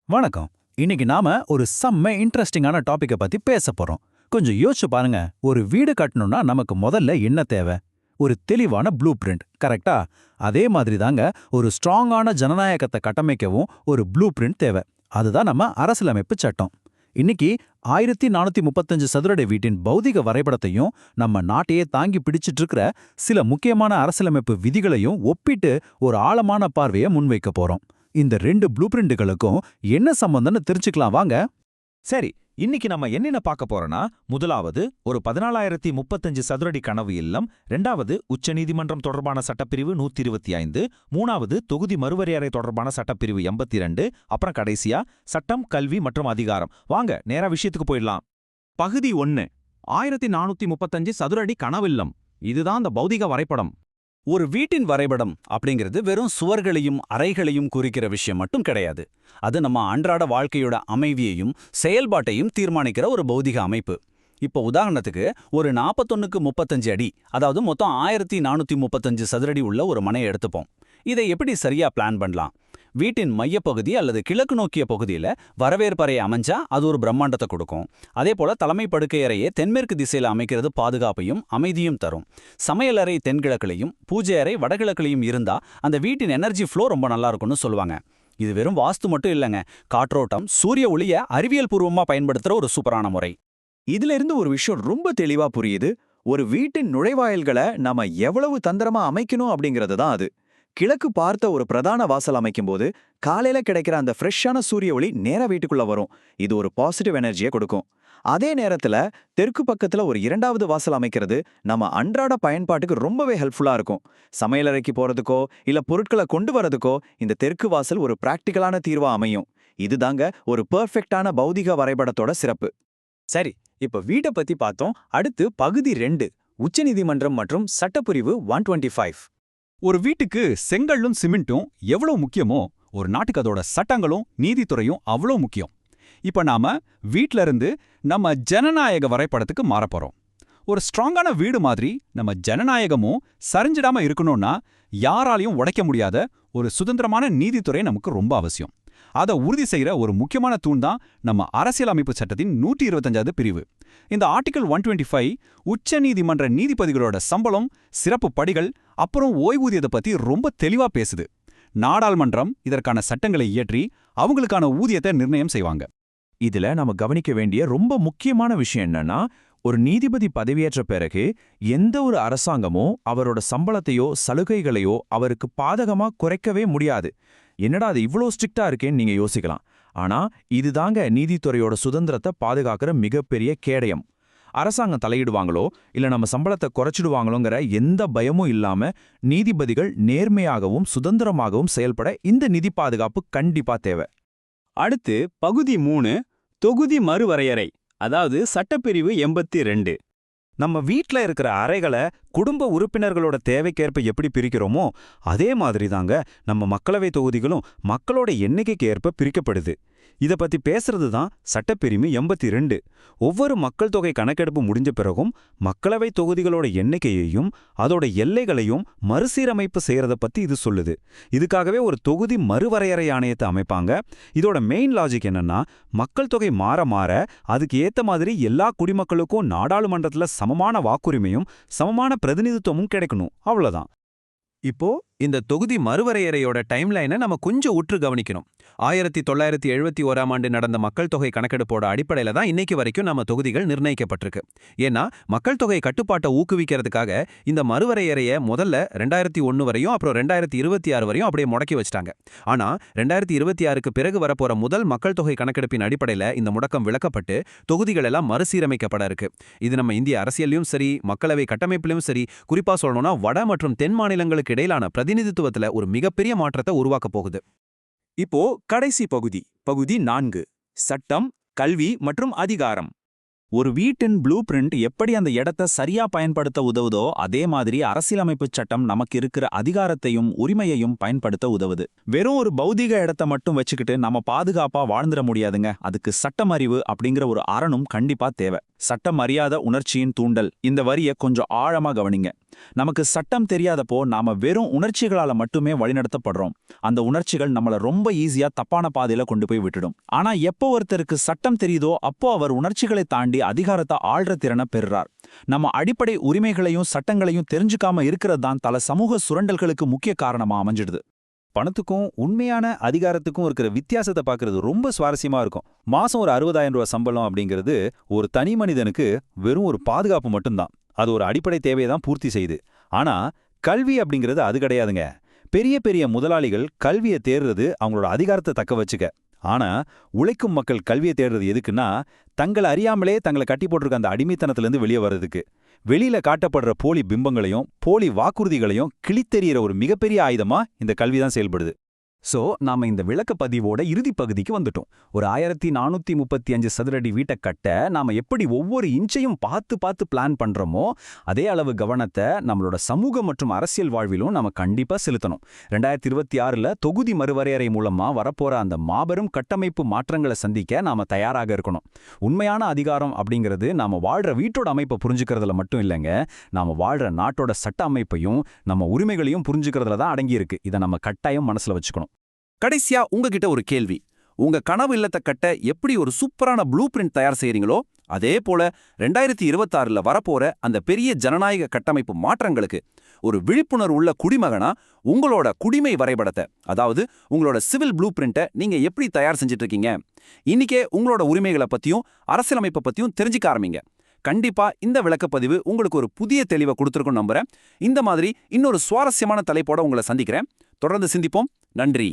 வணக்கம். இன்னைக்கு நாம ஒரு செம்ம இன்ட்ரெஸ்டிங்கான டாபிக்க பத்தி பேச போறோம். கொஞ்சம் யோசிச்சு பாருங்க. ஒரு வீடு கட்டணும்னா நமக்கு முதல்ல என்ன தேவை? ஒரு தெளிவான ப்ளூ பிரிண்ட், கரெக்டா? அதே மாதிரி தாங்க ஒரு ஸ்ட்ராங்கான ஜனநாயகத்தை கட்டமைக்கவும் ஒரு ப்ளூ பிரிண்ட் தேவை. அதுதான் நம்ம அரசியலமைப்பு சட்டம். இன்னைக்கு 1435 சதுரடி வீட்டின் பௌதிக வரைபடத்தையும் நம்ம நாட்டையே தாங்கி பிடிச்சிட்டு இருக்கிற சில முக்கியமான அரசியலமைப்பு விதிகளையும் ஒப்பிட்டு ஒரு ஆழமான பார்வையை முன்வைக்க போறோம். இந்த ரெண்டு ப்ளூ பிரிண்டுகளுக்கும் என்ன சம்பந்தம்னு தெரிஞ்சுக்கலாம் வாங்க. சரி, இன்னைக்கு நம்ம என்னென்ன பார்க்க போறோம்னா, முதலாவது ஒரு 1435 சதுரடி கனவு இல்லம், ரெண்டாவது உச்சநீதிமன்றம் தொடர்பான சட்டப்பிரிவு 125, மூணாவது தொகுதி மறுவரையறை தொடர்பான சட்டப்பிரிவு 82, அப்புறம் கடைசியா சட்டம், கல்வி மற்றும் அதிகாரம். வாங்க நேரா விஷயத்துக்கு போயிடலாம். பகுதி 1, 1435 சதுரடி கனவில்லம். இதுதான் அந்த பௌதிக வரைபடம். ஒரு வீட்டின் வரைபடம் அப்படிங்கிறது வெறும் சுவர்களையும் அறைகளையும் குறிக்கிற விஷயம் மட்டும் கிடையாது. அது நம்ம அன்றாட வாழ்க்கையோட அமைதியையும் செயல்பாட்டையும் தீர்மானிக்கிற ஒரு பௌதிக அமைப்பு. இப்போ உதாரணத்துக்கு ஒரு 41க்கு 35 அடி, அதாவது மொத்தம் 1435 சதுரடி உள்ள ஒரு மனையை எடுத்துப்போம். இதை எப்படி சரியா பிளான் பண்ணலாம்? வீட்டின் மையப்பகுதி அல்லது கிழக்கு நோக்கிய பகுதியில் வரவேற்பறையை அமைஞ்சா அது ஒரு பிரம்மாண்டத்தை கொடுக்கும். அதே போல தலைமை படுக்கை அறையை தென்மேற்கு திசையில் அமைக்கிறது பாதுகாப்பையும் அமைதியும் தரும். சமையலறை தென்கிழக்குலையும் பூஜை அறை வடகிழக்குலையும் இருந்தா அந்த வீட்டின் எனர்ஜி ஃப்ளோ ரொம்ப நல்லா இருக்கும்னு சொல்லுவாங்க. இது வெறும் வாஸ்து மட்டும் இல்லைங்க, காற்றோட்டம், சூரிய ஒளியை அறிவியல் பூர்வமா பயன்படுத்துற ஒரு சூப்பரான முறை. இதுல இருந்து ஒரு விஷயம் ரொம்ப தெளிவா புரியுது. ஒரு வீட்டின் நுழைவாயில்களை நாம எவ்வளவு தந்திரமா அமைக்கணும் அப்படிங்கிறது தான் அது. கிழக்கு பார்த்த ஒரு பிரதான வாசல் அமைக்கும்போது காலையில கிடைக்கிற அந்த ஃப்ரெஷ்ஷான சூரிய ஒளி நேரா வீட்டுக்குள்ள வரும். இது ஒரு பாசிட்டிவ் எனர்ஜியை கொடுக்கும். அதே நேரத்துல தெற்கு பக்கத்துல ஒரு இரண்டாவது வாசல் அமைக்கிறது நம்ம அன்றாட பயன்பாட்டுக்கு ரொம்பவே ஹெல்ப்ஃபுல்லா இருக்கும். சமையலறைக்கு போறதுக்கோ இல்ல பொருட்களை கொண்டு வரதுக்கோ இந்த தெற்கு வாசல் ஒரு பிராக்டிக்கலான தீர்வா அமையும். இதுதாங்க ஒரு பெர்ஃபெக்டான பௌதிக வரைபடத்தோட சிறப்பு. சரி, இப்ப வீட்டை பத்தி பார்த்தோம். அடுத்து பகுதி 2, உச்சநீதிமன்றம் மற்றும் சட்டப்பிரிவு 125. ஒரு வீட்டுக்கு செங்கல்லும் சிமெண்ட்டும் எவ்வளவு முக்கியமோ, ஒரு நாட்டுக்கு அதோட சட்டங்களும் நீதித்துறையும் அவ்வளோ முக்கியம். இப்ப நாம வீட்ல இருந்து நம்ம ஜனநாயக வரைபடத்துக்கு மாறப்போறோம். ஒரு ஸ்ட்ராங்கான வீடு மாதிரி நம்ம ஜனநாயகமும் சரிஞ்சிடாம இருக்கணும்னா யாராலையும் உடைக்க முடியாத ஒரு சுதந்திரமான நீதித்துறை நமக்கு ரொம்ப அவசியம். அதை உறுதி செய்யற ஒரு முக்கியமான தூண் தான் நம்ம அரசியலமைப்பு சட்டத்தின் 125வது பிரிவு. இந்த ஆர்டிகல் 125 உச்ச நீதிமன்ற நீதிபதிகளோட சம்பளம், சிறப்பு படிகள், அப்புறம் ஓய்வூதியத்தை பத்தி ரொம்ப தெளிவா பேசுது. நாடாளுமன்றம் இதற்கான சட்டங்களை இயற்றி அவங்களுக்கான ஊதியத்தை நிர்ணயம் செய்வாங்க. இதுல நாம கவனிக்க வேண்டிய ரொம்ப முக்கியமான விஷயம் என்னன்னா, ஒரு நீதிபதி பதவியேற்ற பிறகு எந்த ஒரு அரசாங்கமோ அவரோட சம்பளத்தையோ சலுகைகளையோ அவருக்கு பாதகமா குறைக்கவே முடியாது. என்னடா அது இவ்வளோ ஸ்ட்ரிக்டா இருக்கேன்னு நீங்க யோசிக்கலாம். ஆனா இதுதாங்க நீதித்துறையோட சுதந்திரத்தை பாதுகாக்கிற மிகப்பெரிய கேடயம். அரசாங்கம் தலையிடுவாங்களோ இல்ல நம்ம சம்பளத்தை குறைச்சிடுவாங்களோங்கிற எந்த பயமும் இல்லாம நீதிபதிகள் நேர்மையாகவும் சுதந்திரமாகவும் செயல்பட இந்த நிதி பாதுகாப்பு கண்டிப்பா தேவை. அடுத்து பகுதி 3, தொகுதி மறுவரையறை, அதாவது சட்டப்பிரிவு 82. நம்ம வீட்ல இருக்கிற அறைகளை குடும்ப உறுப்பினர்களோட தேவைக்கேற்ப எப்படி பிரிக்கிறோமோ அதே மாதிரி தாங்க நம்ம மக்களவை தொகுதிகளும் மக்களோட எண்ணிக்கைக்கு ஏற்ப பிரிக்கப்படுது. இதை பத்தி பேசுறது தான் சட்டப்பிரிவு 82. ஒவ்வொரு மக்கள் தொகை கணக்கெடுப்பு முடிஞ்ச பிறகும் மக்களவை தொகுதிகளோட எண்ணிக்கையையும் அதோட எல்லைகளையும் மறுசீரமைப்பு செய்யறத பத்தி இது சொல்லுது. இதுக்காகவே ஒரு தொகுதி மறுவரையறை ஆணையத்தை அமைப்பாங்க. இதோட மெயின் லாஜிக் என்னன்னா, மக்கள் தொகை மாற மாற அதுக்கு ஏத்த மாதிரி எல்லா குடிமக்களுக்கும் நாடாளுமன்றத்துல சமமான வாக்குரிமையும் சமமான பிரதிநிதித்துவமும் கிடைக்கணும், அவ்வளவுதான். இப்போ இந்த தொகுதி மறுவரையறையோட டைம்லைனை நம்ம கொஞ்சம் உற்று கவனிக்கணும். 1971ஆம் ஆண்டு நடந்த மக்கள் தொகை கணக்கெடுப்போட அடிப்படையில தான் இன்னைக்கு வரைக்கும் நம்ம தொகுதிகள் நிர்ணயிக்கப்பட்டிருக்கு. ஏன்னா மக்கள் தொகை கட்டுப்பாட்டை ஊக்குவிக்கிறதுக்காக இந்த மறுவரையறையை முதல்ல 2001 வரையும் அப்புறம் 2026 வரையும் அப்படியே முடக்கி வச்சிட்டாங்க. ஆனா 2026க்கு பிறகு வரப்போற முதல் மக்கள் தொகை கணக்கெடுப்பின் அடிப்படையில இந்த முடக்கம் விலக்கப்பட்டு தொகுதிகள் எல்லாம் மறுசீரமைக்கப்பட இருக்கு. இது நம்ம இந்திய அரசியலையும் சரி மக்களவை கட்டமைப்பிலும் சரி, குறிப்பா சொல்லணும்னா வட மற்றும் தென் மாநிலங்களுக்கு இடையிலான பிரதிநிதித்துவத்துல ஒரு மிகப்பெரிய மாற்றத்தை உருவாக்க போகுது. இப்போ கடைசி பகுதி, பகுதி 4, சட்டம், கல்வி மற்றும் அதிகாரம். ஒரு வீட்டின் ப்ளூ பிரிண்ட் எப்படி அந்த இடத்தை சரியா பயன்படுத்த உதவுதோ அதே மாதிரி அரசியலமைப்பு சட்டம் நமக்கு இருக்கிற அதிகாரத்தையும் உரிமையையும் பயன்படுத்த உதவுது. வெறும் ஒரு பௌதிக இடத்தை மட்டும் வச்சுக்கிட்டு நம்ம பாதுகாப்பா வாழ்ந்துட முடியாதுங்க. அதுக்கு சட்டம் அறிவு அப்படிங்கிற ஒரு அரணும் கண்டிப்பா தேவை. சட்டம் அறியாத உணர்ச்சியின் தூண்டல், இந்த வரியை கொஞ்சம் ஆழமா கவனிங்க. நமக்கு சட்டம் தெரியாதப்போ நாம வெறும் உணர்ச்சிகளால மட்டுமே வழிநடத்தப்படுறோம். அந்த உணர்ச்சிகள் நம்மள ரொம்ப ஈஸியா தப்பான பாதையில கொண்டு போய் விட்டுடும். ஆனா எப்போ ஒருத்தருக்கு சட்டம் தெரியுதோ அப்போ அவர் உணர்ச்சிகளை தாண்டி அதிகாரத்தை ஆள்ற திறனை பெறுறார். நம்ம அடிப்படை உரிமைகளையும் சட்டங்களையும் தெரிஞ்சுக்காம இருக்கிறது தான் பல சமூக சுரண்டல்களுக்கு முக்கிய காரணமா அமைஞ்சிடுது. பணத்துக்கும் உண்மையான அதிகாரத்துக்கும் இருக்கிற வித்தியாசத்தை பார்க்கறது ரொம்ப சுவாரஸ்யமா இருக்கும். மாசம் ஒரு 60,000 ரூபாய் சம்பளம் அப்படிங்கிறது ஒரு தனி மனிதனுக்கு வெறும் ஒரு பாதுகாப்பு மட்டும்தான். அது ஒரு அடிப்படை தேவையை தான் பூர்த்தி செய்யுது. ஆனா கல்வி அப்படிங்கிறது அது கிடையாதுங்க. பெரிய பெரிய முதலாளிகள் கல்வியை தேடுறது அவங்களோட அதிகாரத்தை தக்க வச்சுக்க. ஆனா உழைக்கும் மக்கள் கல்வியை தேடுறது எதுக்குன்னா, தங்களை அறியாமலே தங்களை கட்டி போட்டிருக்க அந்த அடிமைத்தனத்திலிருந்து வெளியே வர்றதுக்கு. வெளியில காட்டப்படுற போலி பிம்பங்களையும் போலி வாக்குறுதிகளையும் கிழித்தெறிகிற ஒரு மிகப்பெரிய ஆயுதமா இந்த கல்விதான் செயல்படுது. சோ நாம இந்த விளக்கப்பதிவோட இறுதி பகுதிக்கு வந்துட்டோம். ஒரு 1435 சதுரடி வீட்டை கட்ட நாம எப்படி ஒவ்வொரு இன்ச்சையும் பார்த்து பார்த்து பிளான் பண்றோமோ அதே அளவு கவனத்தை நம்மளோட சமூக மற்றும் அரசியல் வாழ்விலும் நாம கண்டிப்பா செலுத்தணும். 2026ல தொகுதி மறுவரையறை மூலமா வரப்போற அந்த மாபெரும் கட்டமைப்பு மாற்றங்களை சந்திக்க நாம தயாராக இருக்கணும். உண்மையான அதிகாரம் அப்படிங்கிறது நாம வாழ்ற வீட்டோட அமைப்பை புரிஞ்சுக்கிறதுல மட்டும் இல்லைங்க, நாம வாழ்ற நாட்டோட சட்ட அமைப்பையும் நம்ம உரிமைகளையும் புரிஞ்சுக்கிறதுல தான் அடங்கியிருக்கு. இதை நம்ம கட்டாயம் மனசுல வச்சுக்கணும். கடைசியா உங்ககிட்ட ஒரு கேள்வி. உங்க கனவு இல்லத்தை கட்ட எப்படி ஒரு சூப்பரான ப்ளூ பிரிண்ட் தயார் செய்றீங்களோ அதே போல 2026ல வரப்போற அந்த பெரிய ஜனநாயக கட்டமைப்பு மாற்றங்களுக்கு ஒரு விழிப்புணர்வு உள்ள குடிமகனா உங்களோட குடிமை வரைபடத்தை, அதாவது உங்களோட சிவில் ப்ளூ பிரிண்ட்டை நீங்க எப்படி தயார் செஞ்சுட்டு இருக்கீங்க? இன்னைக்கே உங்களோட உரிமைகளை பத்தியும் அரசியலமைப்பை பத்தியும் தெரிஞ்சுக்க ஆரம்பிங்க. கண்டிப்பா இந்த விளக்கப்பதிவு உங்களுக்கு ஒரு புதிய தெளிவை கொடுத்துருக்கும் நம்புறேன். இந்த மாதிரி இன்னொரு சுவாரஸ்யமான தலைப்போட உங்களை சந்திக்கிறேன். தொடர்ந்து சிந்திப்போம். நன்றி.